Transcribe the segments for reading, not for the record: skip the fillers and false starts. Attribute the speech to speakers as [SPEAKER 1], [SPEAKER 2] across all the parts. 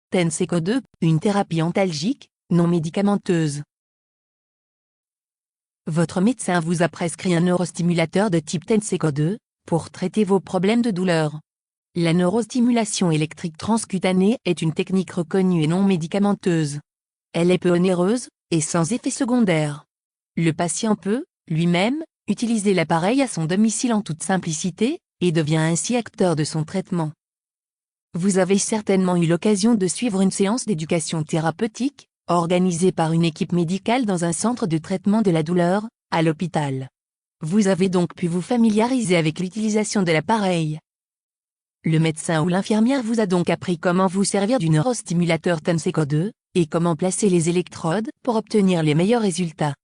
[SPEAKER 1] Tenseco 2, une thérapie antalgique, non médicamenteuse. Votre médecin vous a prescrit un neurostimulateur de type Tenseco 2 pour traiter vos problèmes de douleur. La neurostimulation électrique transcutanée est une technique reconnue et non médicamenteuse. Elle est peu onéreuse et sans effet secondaire. Le patient peut, lui-même, utiliser l'appareil à son domicile en toute simplicité et devient ainsi acteur de son traitement. Vous avez certainement eu l'occasion de suivre une séance d'éducation thérapeutique, organisée par une équipe médicale dans un centre de traitement de la douleur, à l'hôpital. Vous avez donc pu vous familiariser avec l'utilisation de l'appareil. Le médecin ou l'infirmière vous a donc appris comment vous servir du neurostimulateur Tenseco 2, et comment placer les électrodes pour obtenir les meilleurs résultats.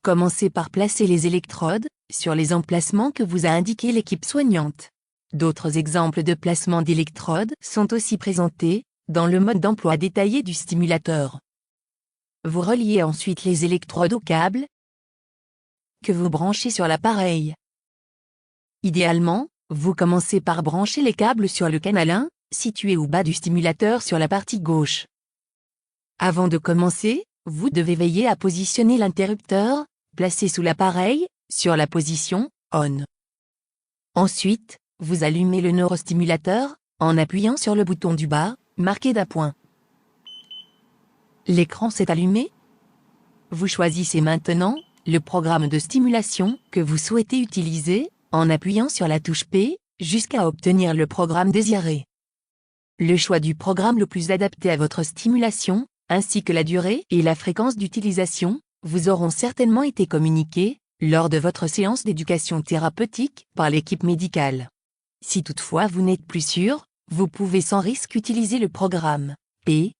[SPEAKER 1] Commencez par placer les électrodes sur les emplacements que vous a indiqués l'équipe soignante. D'autres exemples de placement d'électrodes sont aussi présentés dans le mode d'emploi détaillé du stimulateur. Vous reliez ensuite les électrodes au câble que vous branchez sur l'appareil. Idéalement, vous commencez par brancher les câbles sur le canal 1, situé au bas du stimulateur sur la partie gauche. Avant de commencer, vous devez veiller à positionner l'interrupteur, placé sous l'appareil, sur la position « On ». Ensuite, vous allumez le neurostimulateur, en appuyant sur le bouton du bas, marqué d'un point. L'écran s'est allumé. Vous choisissez maintenant le programme de stimulation que vous souhaitez utiliser, en appuyant sur la touche P, jusqu'à obtenir le programme désiré. Le choix du programme le plus adapté à votre stimulation, ainsi que la durée et la fréquence d'utilisation, vous auront certainement été communiqués lors de votre séance d'éducation thérapeutique par l'équipe médicale. Si toutefois vous n'êtes plus sûr, vous pouvez sans risque utiliser le programme P1,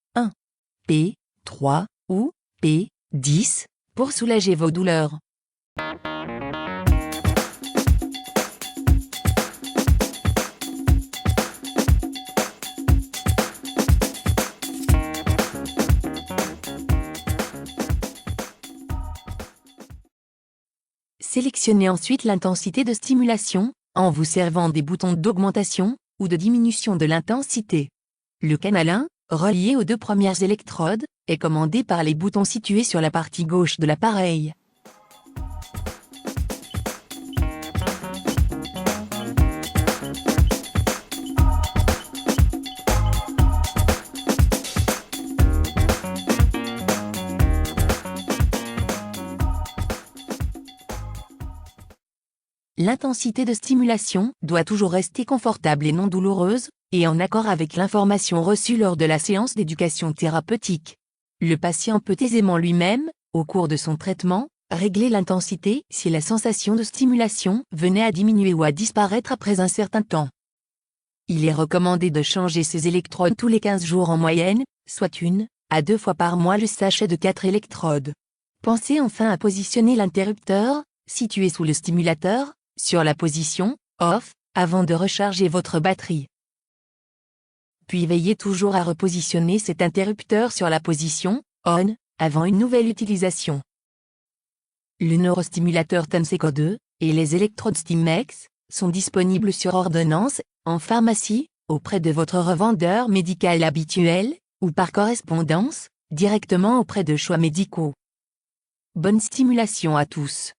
[SPEAKER 1] P3 ou P10 pour soulager vos douleurs. Sélectionnez ensuite l'intensité de stimulation, en vous servant des boutons d'augmentation ou de diminution de l'intensité. Le canal 1, relié aux deux premières électrodes, est commandé par les boutons situés sur la partie gauche de l'appareil. L'intensité de stimulation doit toujours rester confortable et non douloureuse, et en accord avec l'information reçue lors de la séance d'éducation thérapeutique. Le patient peut aisément lui-même, au cours de son traitement, régler l'intensité si la sensation de stimulation venait à diminuer ou à disparaître après un certain temps. Il est recommandé de changer ces électrodes tous les 15 jours en moyenne, soit 1 à 2 fois par mois le sachet de 4 électrodes. Pensez enfin à positionner l'interrupteur, situé sous le stimulateur, sur la position « Off » avant de recharger votre batterie. Puis veillez toujours à repositionner cet interrupteur sur la position « On » avant une nouvelle utilisation. Le neurostimulateur Tenseco 2 et les électrodes Stimex sont disponibles sur ordonnance, en pharmacie, auprès de votre revendeur médical habituel, ou par correspondance, directement auprès de choix médicaux. Bonne stimulation à tous.